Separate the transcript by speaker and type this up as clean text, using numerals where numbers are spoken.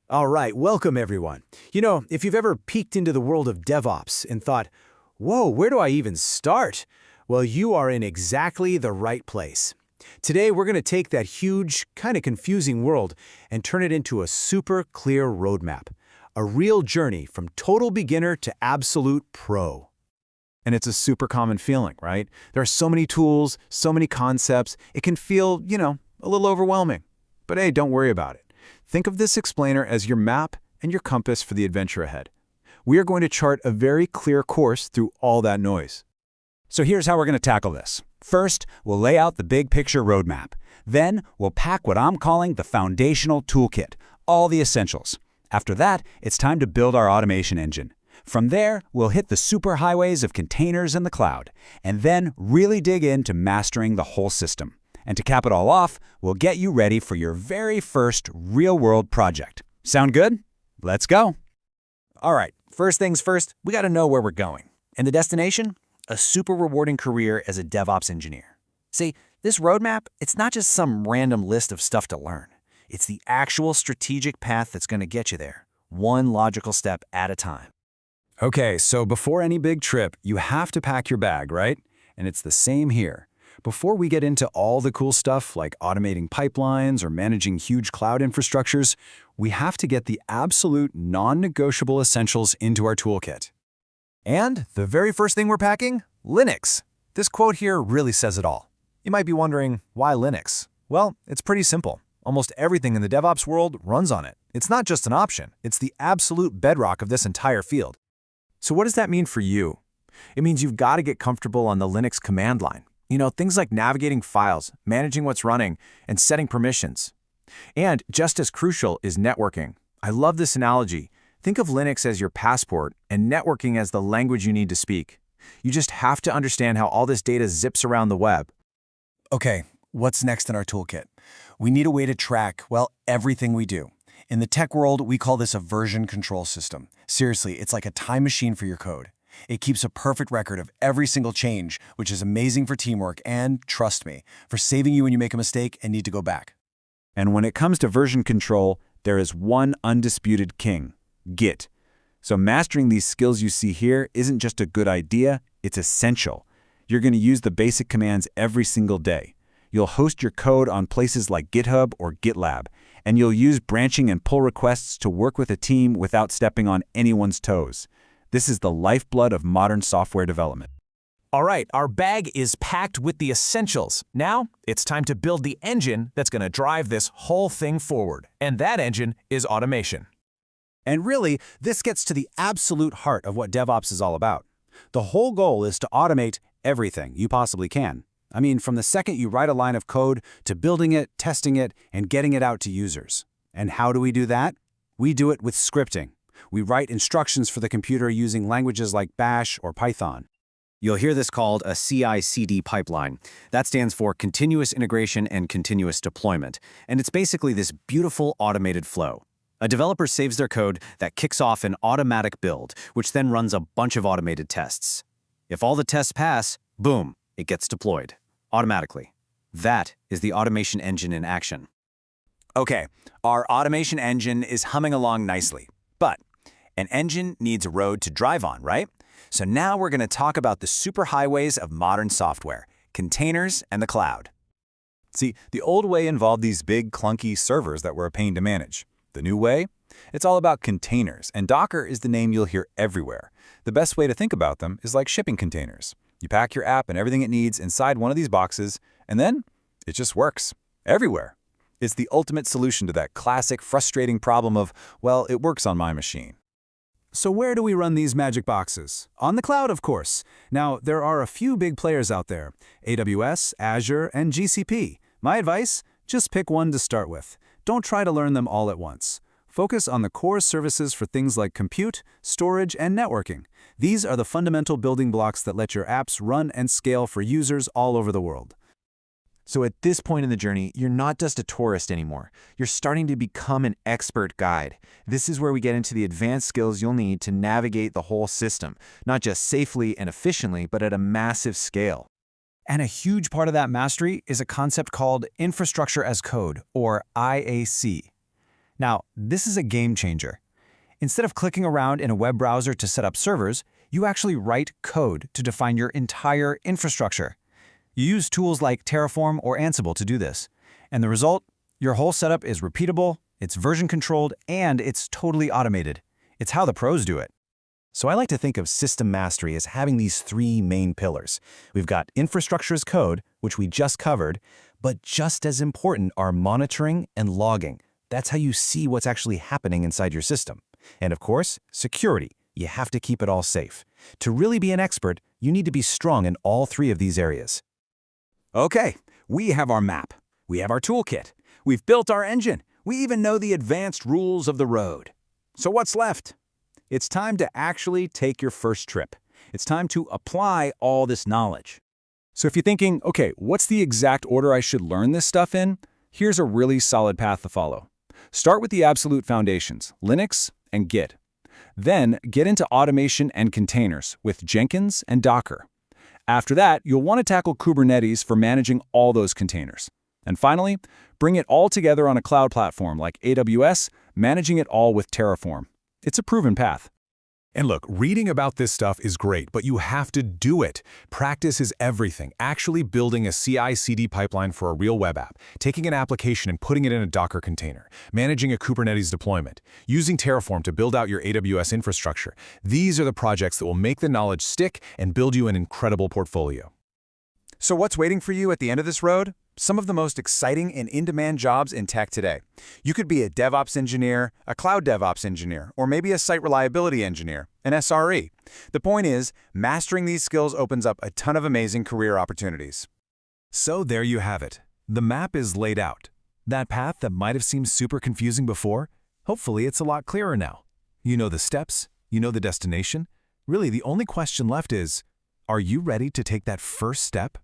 Speaker 1: All right, welcome everyone. If you've ever peeked into the world of DevOps and thought, whoa, where do I even start? Well, you are in exactly the right place. Today, we're going to take that huge, kind of confusing world and turn it into a super clear roadmap. A real journey from total beginner to absolute pro.
Speaker 2: And it's a super common feeling, right? There are so many tools, so many concepts, it can feel, a little overwhelming. But hey, don't worry about it. Think of this explainer as your map and your compass for the adventure ahead. We are going to chart a very clear course through all that noise.
Speaker 3: So here's how we're going to tackle this. First, we'll lay out the big picture roadmap. Then, we'll pack what I'm calling the foundational toolkit, all the essentials. After that, it's time to build our automation engine. From there, we'll hit the superhighways of containers and the cloud, and then really dig into mastering the whole system. And to cap it all off, we'll get you ready for your very first real-world project. Sound good? Let's go.
Speaker 4: All right, first things first, we got to know where we're going. And the destination? A super rewarding career as a DevOps engineer. See, this roadmap, it's not just some random list of stuff to learn. It's the actual strategic path that's going to get you there, one logical step at a time.
Speaker 2: Okay, so before any big trip, you have to pack your bag, right? And it's the same here. Before we get into all the cool stuff like automating pipelines or managing huge cloud infrastructures, we have to get the absolute non-negotiable essentials into our toolkit.
Speaker 5: And the very first thing we're packing? Linux. This quote here really says it all. You might be wondering, why Linux? Well, it's pretty simple. Almost everything in the DevOps world runs on it. It's not just an option, it's the absolute bedrock of this entire field. So what does that mean for you? It means you've got to get comfortable on the Linux command line. Things like navigating files, managing what's running, and setting permissions. And just as crucial is networking. I love this analogy. Think of Linux as your passport and networking as the language you need to speak. You just have to understand how all this data zips around the web. Okay, what's next in our toolkit? We need a way to track, everything we do. In the tech world, we call this a version control system. Seriously, it's like a time machine for your code. It keeps a perfect record of every single change, which is amazing for teamwork and, trust me, for saving you when you make a mistake and need to go back.
Speaker 2: And when it comes to version control, there is one undisputed king, Git. So mastering these skills you see here isn't just a good idea, it's essential. You're going to use the basic commands every single day. You'll host your code on places like GitHub or GitLab, and you'll use branching and pull requests to work with a team without stepping on anyone's toes. This is the lifeblood of modern software development.
Speaker 5: All right, our bag is packed with the essentials. Now, it's time to build the engine that's going to drive this whole thing forward. And that engine is automation.
Speaker 1: And really, this gets to the absolute heart of what DevOps is all about. The whole goal is to automate everything you possibly can. From the second you write a line of code to building it, testing it, and getting it out to users. And how do we do that? We do it with scripting. We write instructions for the computer using languages like Bash or Python.
Speaker 4: You'll hear this called a CI/CD pipeline. That stands for continuous integration and continuous deployment. And it's basically this beautiful automated flow. A developer saves their code that kicks off an automatic build, which then runs a bunch of automated tests. If all the tests pass, boom, it gets deployed automatically. That is the automation engine in action.
Speaker 3: Okay, our automation engine is humming along nicely. But an engine needs a road to drive on, right? So now we're going to talk about the superhighways of modern software, containers and the cloud.
Speaker 2: See, the old way involved these big, clunky servers that were a pain to manage. The new way? It's all about containers, and Docker is the name you'll hear everywhere. The best way to think about them is like shipping containers. You pack your app and everything it needs inside one of these boxes, and then it just works everywhere. It's the ultimate solution to that classic, frustrating problem of, it works on my machine.
Speaker 1: So where do we run these magic boxes? On the cloud, of course. Now, there are a few big players out there, AWS, Azure, and GCP. My advice? Just pick one to start with. Don't try to learn them all at once. Focus on the core services for things like compute, storage, and networking. These are the fundamental building blocks that let your apps run and scale for users all over the world.
Speaker 5: So at this point in the journey, you're not just a tourist anymore. You're starting to become an expert guide. This is where we get into the advanced skills you'll need to navigate the whole system, not just safely and efficiently, but at a massive scale.
Speaker 4: And a huge part of that mastery is a concept called infrastructure as code, or IAC.
Speaker 5: Now, this is a game changer. Instead of clicking around in a web browser to set up servers, you actually write code to define your entire infrastructure. You use tools like Terraform or Ansible to do this. And the result? Your whole setup is repeatable, it's version controlled, and it's totally automated. It's how the pros do it. So I like to think of system mastery as having these three main pillars. We've got infrastructure as code, which we just covered, but just as important are monitoring and logging. That's how you see what's actually happening inside your system. And of course, security. You have to keep it all safe. To really be an expert, you need to be strong in all three of these areas.
Speaker 3: Okay, we have our map. We have our toolkit. We've built our engine. We even know the advanced rules of the road. So what's left? It's time to actually take your first trip. It's time to apply all this knowledge. So if you're thinking, okay, what's the exact order I should learn this stuff in? Here's a really solid path to follow. Start with the absolute foundations, Linux and Git. Then get into automation and containers with Jenkins and Docker. After that, you'll want to tackle Kubernetes for managing all those containers. And finally, bring it all together on a cloud platform like AWS, managing it all with Terraform. It's a proven path.
Speaker 1: And look, reading about this stuff is great, but you have to do it. Practice is everything. Actually building a CI/CD pipeline for a real web app, taking an application and putting it in a Docker container, managing a Kubernetes deployment, using Terraform to build out your AWS infrastructure. These are the projects that will make the knowledge stick and build you an incredible portfolio.
Speaker 2: So what's waiting for you at the end of this road? Some of the most exciting and in-demand jobs in tech today. You could be a DevOps engineer, a cloud DevOps engineer, or maybe a site reliability engineer, an SRE. The point is, mastering these skills opens up a ton of amazing career opportunities.
Speaker 1: So there you have it. The map is laid out. That path that might have seemed super confusing before, hopefully it's a lot clearer now. You know the steps, you know the destination. Really, the only question left is, are you ready to take that first step?